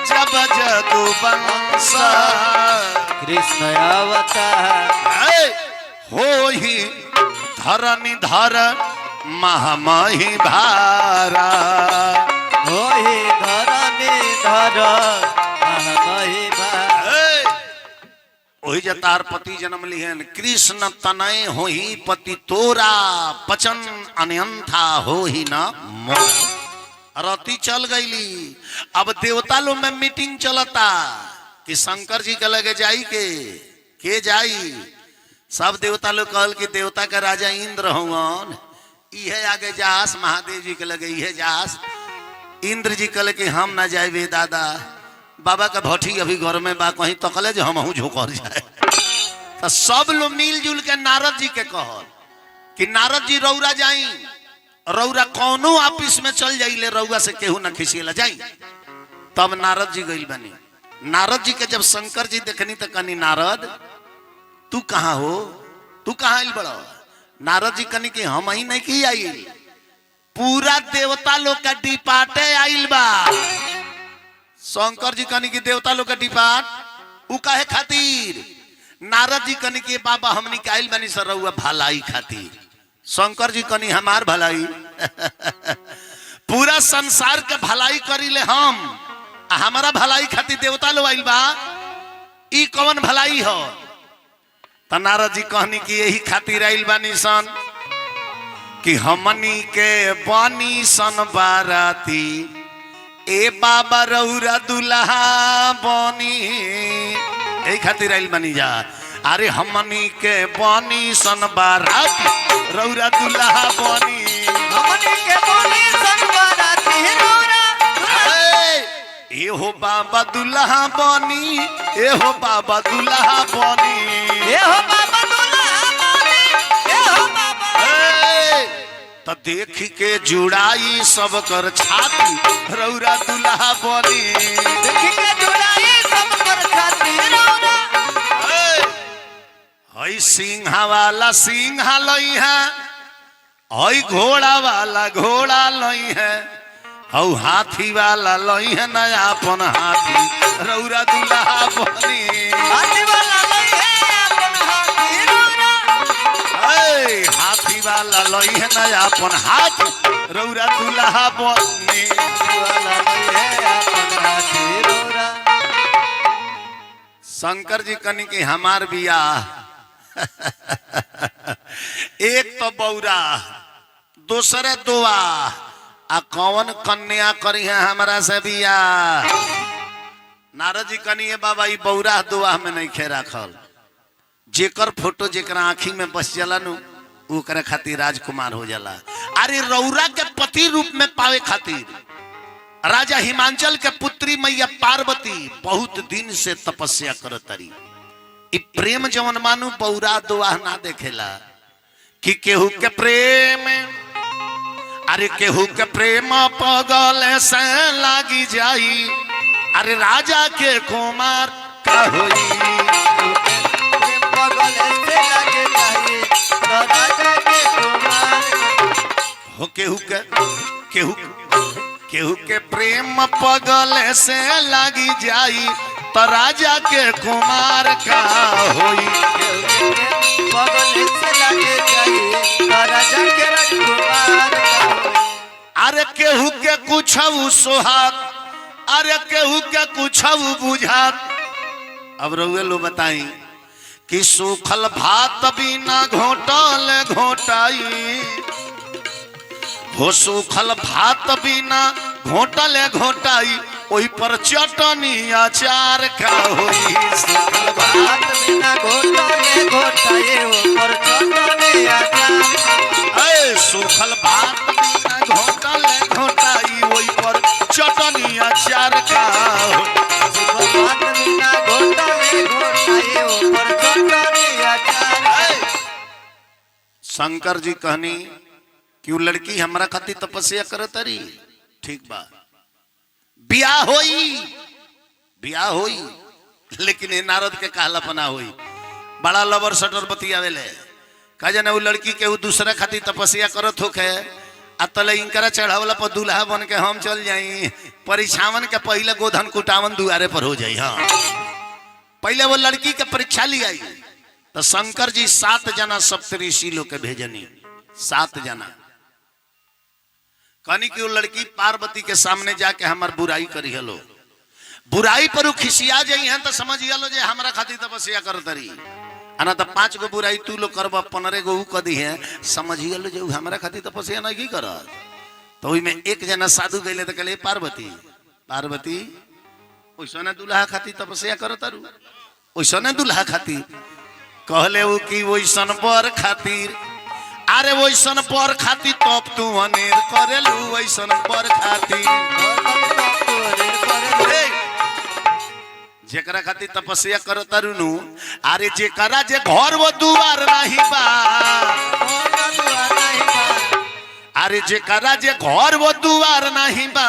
जब जदू वंश कृष्ण अवतार हो ही धरनी धर महामही भारा होहि धरनी धर महामही भारा। वही जतार पति जन्म लिहन कृष्ण तनय होही पति तोरा पचन अनंथा होही न मोरा। रति चल गईली। अब देवता लोग में मीटिंग चलता कि शंकर जी के लगे जाई के जाई। सब देवता लोग कहल कि देवता का राजा इंद्र होवन इहे आगे जास। महादेव जी के लगे इहे जास। इंद्र जी कहले कि हम ना जाए वे दादा बाबा का भट्टी अभी घर में बा कहीं तकले जो हम झोंकर जाए। तो सब लोग मिलजुल के नारद जी के कहल कि नारद जी रौरा जाई रौरा कौनो ऑफिस में चल जाइले रौरा से केहू ना खिसिएला जाई। तब नारद जी गइल बनी। नारद जी के जब शंकर जी देखनी तो कनी नारद तू कहाँ हो तू कहाँ आइल बड़ा। नारद जी कनी कि हम ही नहीं की आइल पूरा देवता लोग का डिपार्टे आइल बा। शंकर जी कनी कि देवता लोग का डिपार्ट उ काहे खातिर। नारद जी कनी कि बाबा हमनी के आइल बनी सर रउआ भलाई खातिर। शंकर जी कनी हमार भलाई पूरा संसार के भलाई करी ले हम हमारा भलाई खातिर देवता लोग आइल बा ई कौन भलाई हो। तो नारद जी कहनी कि यही खातिर आइल बानी सन कि हमनी के बानी सन बाराती ए बाबा रौरा दुल्हा बनी यही खातिर आइल बानी जा। अरे हमनी के बानी सन बाराती रौरा दुल्हा बनी हमनी के बानी सन बाराती रौरा ए हो बाबा दुल्हा बनी ए हो बाबा दुल्हा बनी ए हो बाबा दुल्हा बनी ए हो बाबा। तो देख के जुड़ाई सब कर छाती रौरा दुल्हा बनी देख के जुड़ाई सब कर छाती रौरा। हई सिंहा वाला सिंहा लई है हई घोड़ा वाला घोड़ा लई है हऊ हाथी वाला लई है नया अपन हाथी रौरा दुल्हा बनी हाथी वाला लई है अपन हाथी रौरा। हाथी वाला लई है नया अपन हाथी रौरा दुल्हा बनी वाला लई है अपन हाथी रौरा। शंकर जी कनी कि हमार बियाह एक तो बौरा दूसरे दुआ आ कौन कन्या करी है हमरा से बियाह। नारद जी कनी बाबा ई बौरा दुआ में नहीं खे रखल जेकर फोटो जेकरा आँखी में बस जाला नु ओकरा खातिर राजकुमार हो जाला। अरे रौरा के पति रूप में पावे खातिर राजा हिमांचल के पुत्री मैया पार्वती बहुत दिन से तपस्या करतरी। इ प्रेम जवन मानू बौरा दुआ ना देखेला कि केहू के प्रेम अरे केहू के प्रेम पगल से लागी जाई, अरे राजा के कुमार का होई। बगल से लगे जाई तो राजा के कुमार हो केहू के प्रेम पगल से लागी जाई तो राजा के कुमार का होई। बगल से लगे जाई तो राजा के राजकुमार का होई। अरे केहू के कुछ सोहाग, अरे केहू के कुछ बुझात। अब रउए लो बताई कि सूखल भात बिना घोटल घोटाई, हो सूखल भात बिना घोटल घोटाई, ओही पर चटनी अचार का होई। सूखल भात बिना घोटाए घोटाए ऊपर चटनी अचार। ऐ सूखल भात बिना घोटल घोटाई, ओही पर चटनी अचार का होई। भात बिना घोटाए घोटाए ऊपर चटनी अचार। शंकर जी कहनी कि वो लड़की हमरा खातिर तपस्या करत रही, ठीक बा, बियाह होई, लेकिन ये नारद के कहलापना होई। बड़ा लवर सटर बतियावेले का जाने वो लड़की के वो दूसरा खातिर तपस्या करत होखे, आ तले इनकरा चढ़ावला पर दूल्हा बन के हम चल जाई, परीक्षावन के पहले गोधन कुटावन दुआरे पर हो जाई। हाँ, पहले वो लड़की के परीक्षा ली आई तो शंकर जी 7 जना सप्तऋषि लोग के भेजनी, 7 जना। कहनी कि वो लड़की पार्वती के सामने जाके हमार बुराई करी हलो, बुराई पर खिसिया जाई है तो समझ लो जे हमरा खातिर तपस्या करत रही, आना तो 5 गो बुराई तू लोग करब, 15 गो कदी है, समझ लो जे हमरा खातिर तपस्या नहीं करत। तो ओई में एक जना साधु गइले तो कहले पार्वती पार्वती ओइसने दुल्हा खातिर तपस्या करत रू, ओइसने दुल्हा खातिर। कहले वो कि ओइसन बर खातिर, अरे वैसन पर खाती तब तू अनेर करेलू, वैसन पर खाती जेकरा खाती तपस्या करता रुनु, अरे जेकरा जे घर वो दुआर नहीं बा, अरे जेकरा जे घर वो दुआर नहीं बा,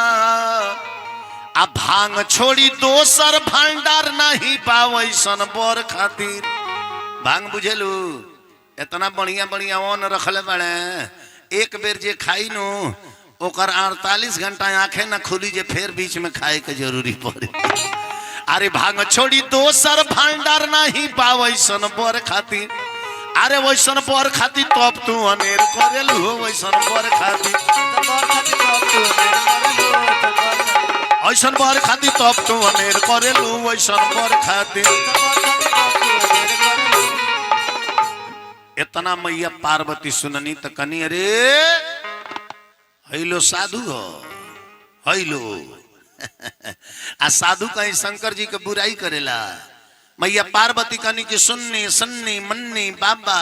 आ भांग छोड़ी दोसर भंडार नहीं बा, वैसन बर खातिर। भांग बुझेलू इतना बढ़िया बढ़िया ओन रखले बड़े, एक बेर जे खाई नु ओकर 48 घंटा आंखें न खुली जे फिर बीच में खाए के जरूरी पड़े। अरे भांग छोड़ी दोसर भंडार नहीं पावैसन बर खाती, अरे वैसन बर खाती तब तू अनेर करेलू, वैसन बर खाती ऐसन बर खाती तब तू अनेर करेलू, वैसन बर खाती। इतना मैया पार्वती सुननी तो कनी अरे हैलो साधु हो हैलो आ साधु कहीं शंकर जी के बुराई करेला। मैया पार्वती कनी की सुन्नी सन्नी मन्नी बाबा,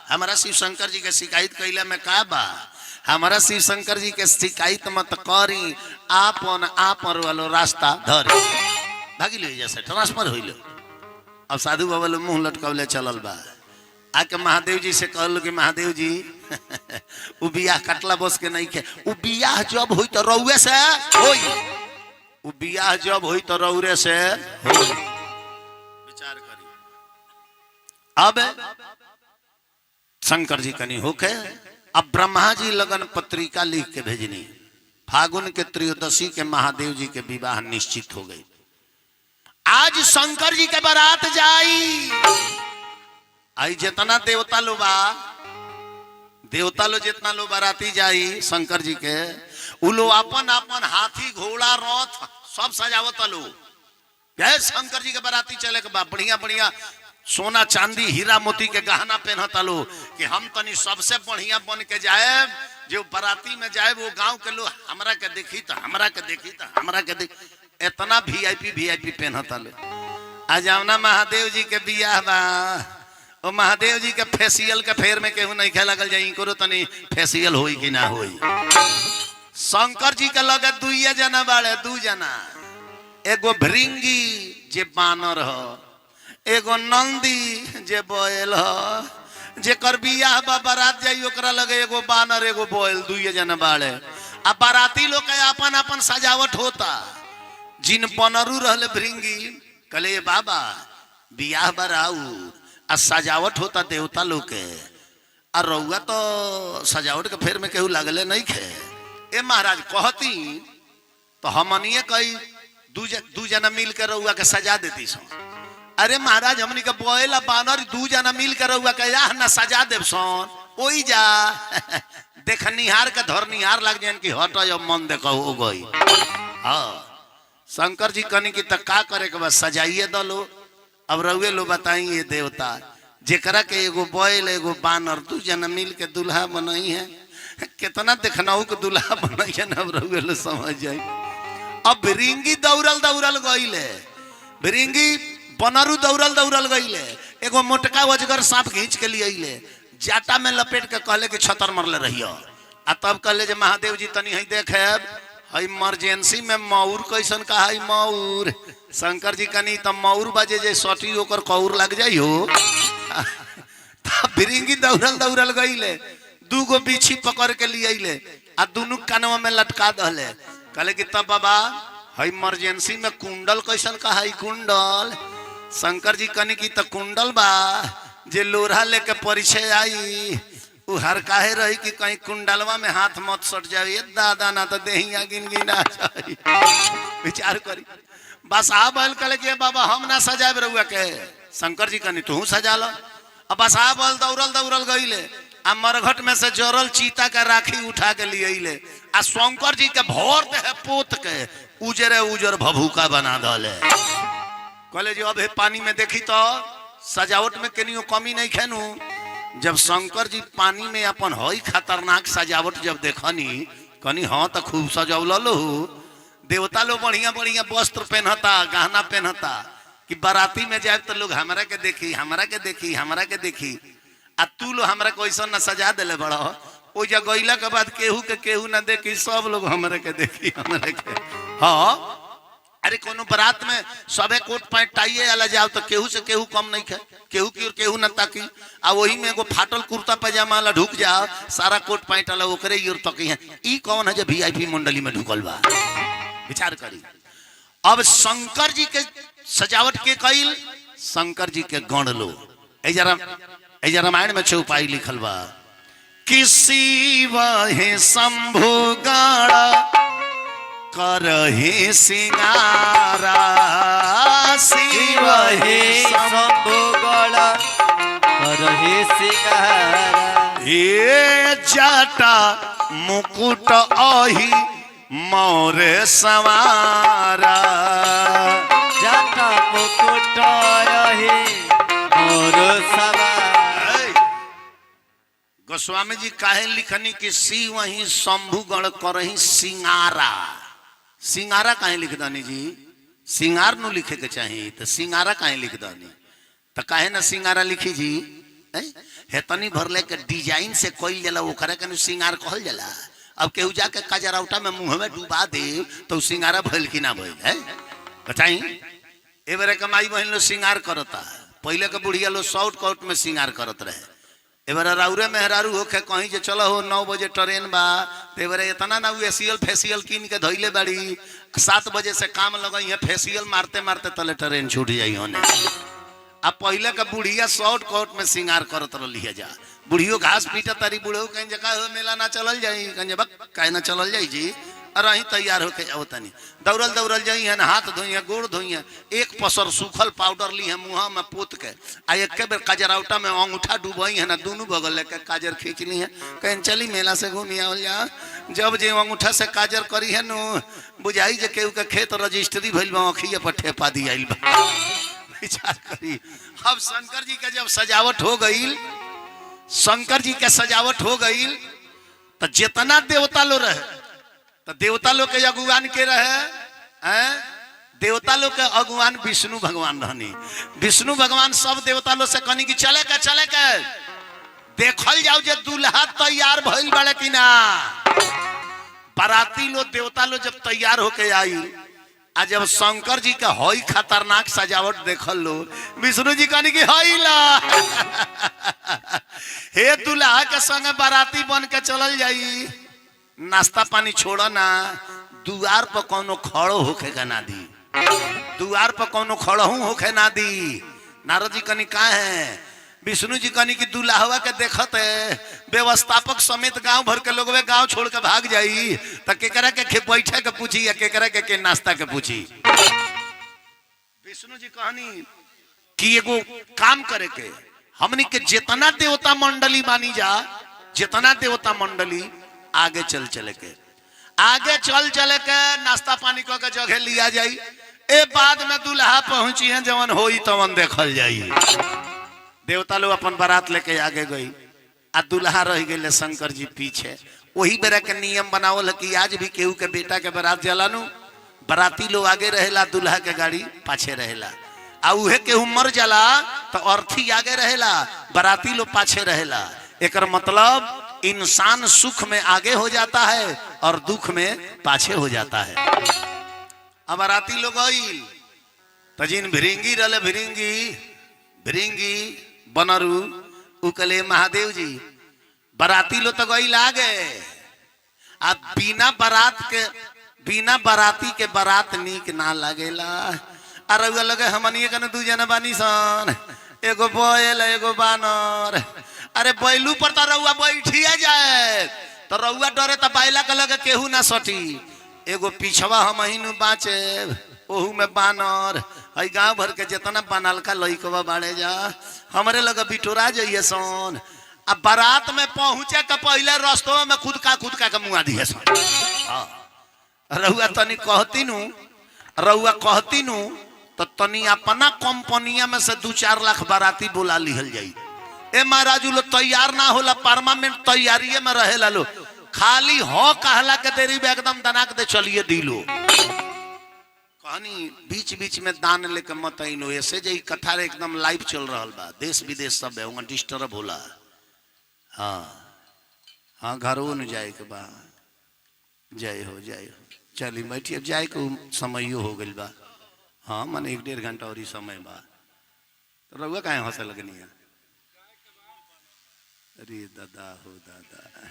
हमारा शिव शंकर जी के शिकायत कैला में का बा, हमारा शिव शंकर जी के शिकायत मत करी, आपन आपन वालो रास्ता धरे भागी लो, जैसे ट्रांसफर हो लो। अब साधु बाबा लो मुंह लटकवले चलल बा, आके महादेव जी से कहल कि महादेव जी उ बियाह कटला बस के नहीं के, उ बियाह जब होई तो रउए से होई, उ बियाह जब होई तो रउरे से होई। विचार करी। अब शंकर जी कनी होके अब ब्रह्मा जी लगन पत्रिका लिख के भेजनी, फागुन के त्रयोदशी के महादेव जी के विवाह निश्चित हो गई। आज शंकर जी के बारात जाई, आई जितना देवता लो बा, देवता लो जितना लो बाराती जाई शंकर जी के, उ लो अपन अपन हाथी घोड़ा रथ सब सजावत लो। शंकर जी के बाराती चले के बा, बढ़िया बढ़िया सोना चांदी हीरा मोती के गहना पहनता लो कि हम तनी सबसे बढ़िया बन के जाए, जो बाराती में जाए वो गांव के लोग हमरा के देखी तो हमरा के देखी तो हमरा के देख, इतना वीआईपी पहनता लो। आज आना महादेव जी के बियाह बा, ओ महादेव जी के फेसियल के फेर में केहू नहीं खेला लगल जाई, करो तनी फेसियल होई कि ना होई। शंकर जी के लगे 2 जना बाड़े, 2 जना, एगो भृंगी जे बानर हो, एगो नंदी जे बैल हो, जेकर बियाह बा बारात जाई ओकरा लगे एगो बानर एगो बोल दुइये जना बाड़े आ बाराती लोग के अपन अपन सजावट होता जिन बनरू रहले भृंगी कले ये बाबा बियाह बराऊ आ सजावट होता देवता लोग के आ रउआ तो सजावट के फेर में केहू लगले नहीं खे ए महाराज कहती तो हमनिए कई दू जना मिल के रउआ के सजा देती सो अरे महाराज हमनी के बोएला बानर दू जना मिल के रउआ के याह ना सजा देव सोन ओई जा देखनिहार के धरनिहार लग जान कि हट जब मन देखो हो गई। हाँ शंकर जी कनी की तक का करे के बस सजाइए दलो अब रउए लो बताइए देवता जेकरा के एगो बोएल एगो बानर दू जना मिल के दूल्हा बनई है कितना देखनाऊ के दूल्हा बनई है ना रउए लो समझ जाई। अब भिरिंगी दौड़ल दौड़ल गईले भिरिंगी बनरू दौड़ल दौड़ल गईले एगो मोटका अजगर सांप खींच के लिए अइले जाटा में लपेट के कहले कि छतर मरले रहियो आ तब कहले जे महादेव जी तनी हई देखेब हई इमरजेंसी में मौर कैसन कहा हई मौर शंकर जी कनी त मौर बाजे जे सटी ओकर कौर लग जाई हो तब भिरिंगी दौड़ल दौड़ल गईले दूगो बिछी पकड़ के लिए अइले आ दुनु कानवा में लटका दहले कहले कि तब बाबा हई इमरजेंसी में कुंडल कैसन कहा हई कुंडल शंकर जी कनी की त कुंडल बा जे लोढ़ा लेके परिचय आई उ हर काहे रही कि कहीं कुंडलवा में हाथ मत सट जाए दादा ना तो देहिया गिन गिना जाए विचार करी बस आ बैल कले कि बाबा हम ना सजाए रहुआ के शंकर जी कनी तू सजा लो अब बस आ बैल दौड़ल दौड़ल गईले आ मरघट में से जरल चीता का राखी उठा के लिए अइले आ शंकर जी के भोर दे पोत के उजरे उजर भभूका बना दले कहले जी अब पानी में देखी तो सजावट में केनियो कमी नहीं खेनू जब शंकर जी पानी में अपन हई खतरनाक सजावट जब देखनी कनी हाँ तो खूब सजौल देवता लोग बढ़िया बढ़िया वस्त्र पहनता गहना पहनता कि बाराती में जाए तो लोग हमरा के देखी हमरा के देखी हमरा के देखी आ तू लो हमरा को ऐसा न सजा दिले बड़ा ओ जगैला के बाद केहू न देखी सब लोग हमरा के देखी हमरा के। हाँ अरे कोनो बारात में सबे कोट पैंट टाइए वाला जाओ तो केहू से केहू कम नहीं खे केहू की और केहू न ताकी आ वही में एगो फाटल कुर्ता पैजामा वाला ढुक जाओ सारा कोट पैंट वाला ओकरे और तकी है ई कौन है जो वीआईपी मंडली में ढुकल बा विचार करी। अब शंकर जी के सजावट के कईल शंकर जी के गण लो एजा रामायण में चौपाई लिखल बा किसी वहे शंभु गण करहे सिंगारा शिव हे शंभु गण करहे सिंगारा ये जटा मुकुट अहि मोरे सवारा जटा मुकुट अहि मोर सवारा। गोस्वामी जी काहे लिखनी कि सी वही शंभु गण करही सिंगारा सिंगारा काहे लिख दानी जी सिंगार नु लिखे के चाहिए तो सिंगारा काहे लिख दानी तो काहे ना सिंगारा लिखी जी हेतनी भरले के डिजाइन से कोई जला वो करे के सिंगार कहल जला अब केहू जाके कजराउटा में मुंह में डुबा दे तो सिंगारा भइल कि ना भइल है बताई ए बेरे कमाई बहन लो सिंगार करता पहले के बुढ़िया लो शॉर्ट कोट में सिंगार करत रहे एबार राउरे मेहरारू होके कहीं जे चलो हो 9 बजे ट्रेन बा तेरे इतना ना एसियल फेसियल कीन के धइले बाड़ी 7 बजे से काम लगई है फेसियल मारते मारते तले ट्रेन छूट जाई होने अब पहले का बुढ़िया शॉर्ट कोट में सिंगार करत रही जा बुढ़ियो घास पीटा तारी बुढ़ो कहीं जगह हो मेला ना चलल जाई कहीं बक काहे ना चलल जाई जी अरे ही तैयार होके जाओ तनी दौड़ल दौड़ल जाई है हाथ धोइया गोड़ धोइया एक पसर सूखल पाउडर ली है मुँह में पोत के आ एक बेर काजराउटा में अंगूठा डूबई है ना दोनों बगल लेके काजर खींच ली है कहीं चली मेला से घूमी आवल जा जब जे अंगूठा से काजर करी है नु बुझाई जे केहू के खेत रजिस्ट्री भइल बा अखिए पर ठेपा दियाइल बा विचार करी। अब शंकर जी के जब सजावट हो गई शंकर जी के सजावट हो गई तो जितना देवता लो रहे तो देवता लोग के अगुवान के रहे देवता लोग के अगुवान विष्णु भगवान रहनी विष्णु भगवान सब देवता लोग से कहनी कि चले के देखल जाओ जे दूल्हा तैयार भइल बाड़े कि ना। बाराती लोग देवता लोग जब तैयार होके आई आ जब शंकर जी का हई खतरनाक सजावट देखल लो विष्णु जी कहनी कि हई ला हे दुल्हा के संगे बाराती बन के चलल जाई, नाश्ता पानी छोड़ ना, दुआर पर कोनो खड़ो होके का ना दी, दुआर पर कोनो खड़हू होके ना दी। नारद जी कनी का है, विष्णु जी कनी की दुल्हा के देखत है व्यवस्थापक समेत गांव भर के लोग गांव छोड़ के भाग जाई, तो केकरा के बैठे के पूछी या केकरा के नाश्ता के पूछी। विष्णु जी कहनी कि एगो काम करे के, हमनी के जितना देवता मंडली मानी जा, जितना देवता मंडली आगे चले के, आगे चले के नाश्ता पानी को के जगह लिया जाई। ए बाद में दुल्हा पहुंची है जवन होई तवन देखल जाई। देवता लोग अपन बारात लेके आगे गई, आ दुल्हा रह गए शंकर जी पीछे। वही बेरा के नियम बनावल कि आज भी केहू के बेटा के बारात जलानू, बाराती लोग आगे रहेला, दुल्हा के गाड़ी पाछे रहेला। आ उहे केहू मर जाला तो अर्थी आगे रहेला, बाराती लोग पाछे रहेला। एकर मतलब इंसान सुख में आगे हो जाता है और दुख में पाछे हो जाता है। अब बाराती लोग आई तो जिन भिरिंगी रले, भिरिंगी बनरू उकले महादेव जी, बाराती लो तो गई लागे। अब बिना बाराती के बारात नीक ना लगेला। अरे लगे हमनिए कने दू जना बानी सन, एगो बैल एगो बानर। अरे बैलू पर तो रउआ बैठिया जाए, तो रउआ डरे तो बैला के लगे केहू ना सटी। एगो पिछवा हम ही बाँचे, ओहू में बानर। हई गांव भर के जितना बनलका लइकवा बाड़े जा, हमरे लगे बिटोरा जाइए सन। अब बारात में पहुंचे के पहले रस्तों में खुदका के मुआ दिए सन। रउआ तनी कहती नु तो तनी अपना कंपनिया में से 2-4 लाख बाराती बुला लिहल जाई। ए महाराज लो तैयार ना होला, परमानेंट तैयारी में रहेला लो, खाली हो कहला के देरी में एकदम दनाक दे चलिए दिलो। कहानी बीच में दान लेके मत आइलो, ऐसे जे कथा एकदम लाइव चल रहा बा, देश विदेश सब है, वहां डिस्टर्ब होला। हाँ घरों न जाए के बा, जय हो चली बैठी। अब जाए के समय हो गई बा। हाँ माने 1-1.5 घंटा और ही समय बा। तो रउआ काहे हंसे लगनी है? अरे दादा हो दादा,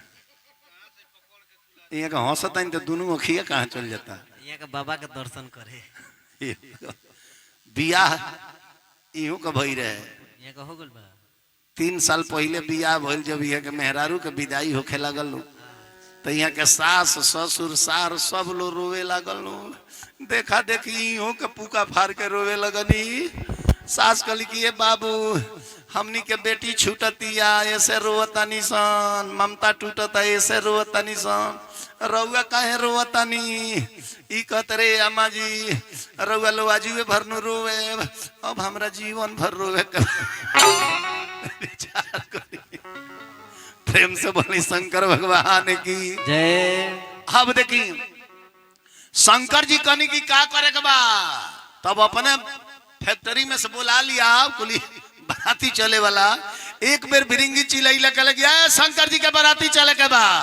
यहाँ का हंसता तो दोनों अखिया कहाँ चल जाता। यहाँ का बाबा के दर्शन करे। बियाह इहो का भई रहे, यहाँ का हो गल बा। 3 साल पहले बियाह भइल, जब यहाँ के मेहरारू के विदाई होखे लगल तो यहाँ के सास ससुर सार सब लोग रोवे लागल। देखा देखी इहो के पुका फाड़ के रोवे लगनी। सास कहली कि ये बाबू हमनी के बेटी छूटतिया, ऐसे रोवतानी सन, ममता टूटता ऐसे रोवतानी सन, रउआ काहे रोवतानी? ई कहत रे अम्मा जी रउआ लो आजुए भर नु रोवे, अब हमरा जीवन भर रोवे कर। विचार करी, प्रेम से बोली शंकर भगवान की जय। अब देखी शंकर जी कहनी की का करे के बा, तब अपने फैक्ट्री में से बुला लिया कुली बाराती चले वाला। एक बेर भिरिंगी चिलैला के लग गया, शंकर जी के बाराती चले के बा।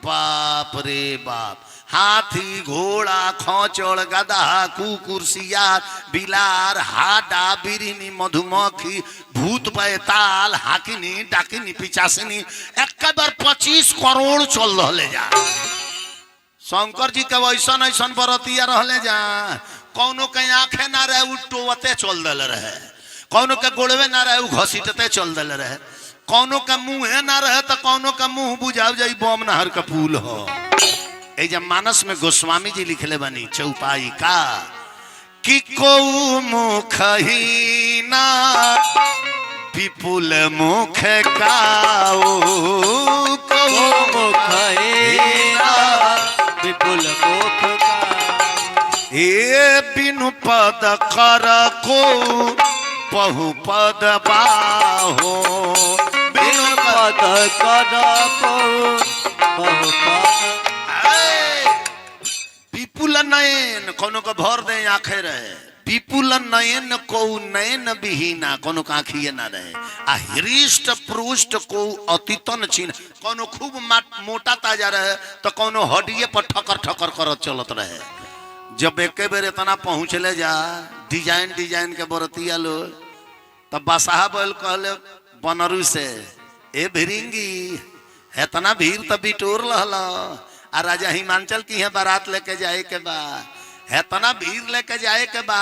बाप रे बाप, हाथी घोड़ा खौचड़ गधा कुकुर सियार बिलार हाडा बिरिनी मधुमक्खी भूत बैताल हाकिनी डाकिनी पिचासिनी एक बार 25 करोड़ चल रहे जा। शंकर जी के वैसन ऐसन बरतिया रहले जा, कौनो के आंखें ना रहे उ टोवते चल दल रहे, कौनो के गोड़वे ना रहे उ घसीटते चल दल रहे, कौनो के मुंह ना रहे तो कौनो के मुंह बुझाव जाई बम नहर का पुल हो। ए जब मानस में गोस्वामी जी लिखले बनी चौपाई का कि को मुखहीना विपुल मुख काओ, को मुखहीना विपुल मुख का, ए बिनु पद कर को बहु पद बाहो, बिनु पद कर को बहु पद। विपुल नयन कोनो को भर दे आंखें रहे, विपुल नयन को नयन बिहीना कोनो का आँखिए ना रहे, आ हृष्ट पृष्ठ को अतितन चिन्ह, कोनो खूब मोटा ताजा रहे तो कोनो हड्डिए पर ठकर ठकर करत चलत रहे। जब एक बेर इतना पहुँचले जा डिजाइन के बरतिया लो, तब बादशाह बैल कहले बनरू से ए भिरिंगी इतना भीड़ तो बिटोर लहल आ राजा हिमांचल की है बारात लेके जाए के बा इतना भीड़ लेके जाए के बा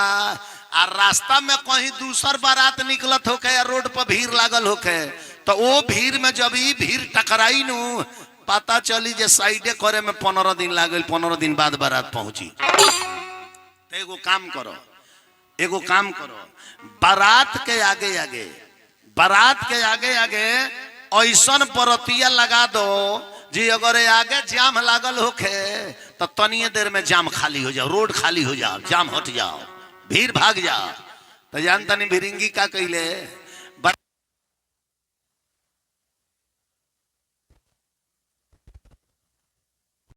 आ रास्ता में कहीं दूसर बारात निकलत होके या रोड पर भीड़ लागल होके तो वो भीड़ में जब ई भीड़ टकराई नु पता चली जे साइडे करे में 15 दिन लागल 15 दिन बाद बारात पहुंची। तो एगो काम करो बारात के आगे आगे ऐसन परतिया लगा दो जी अगर आगे जाम लागल होके तो तनिए देर में जाम खाली हो जाओ, रोड खाली हो जाओ, जाम हट जाओ, भीड़ भाग जाओ। तो जानता नहीं भिरिंगी का कहले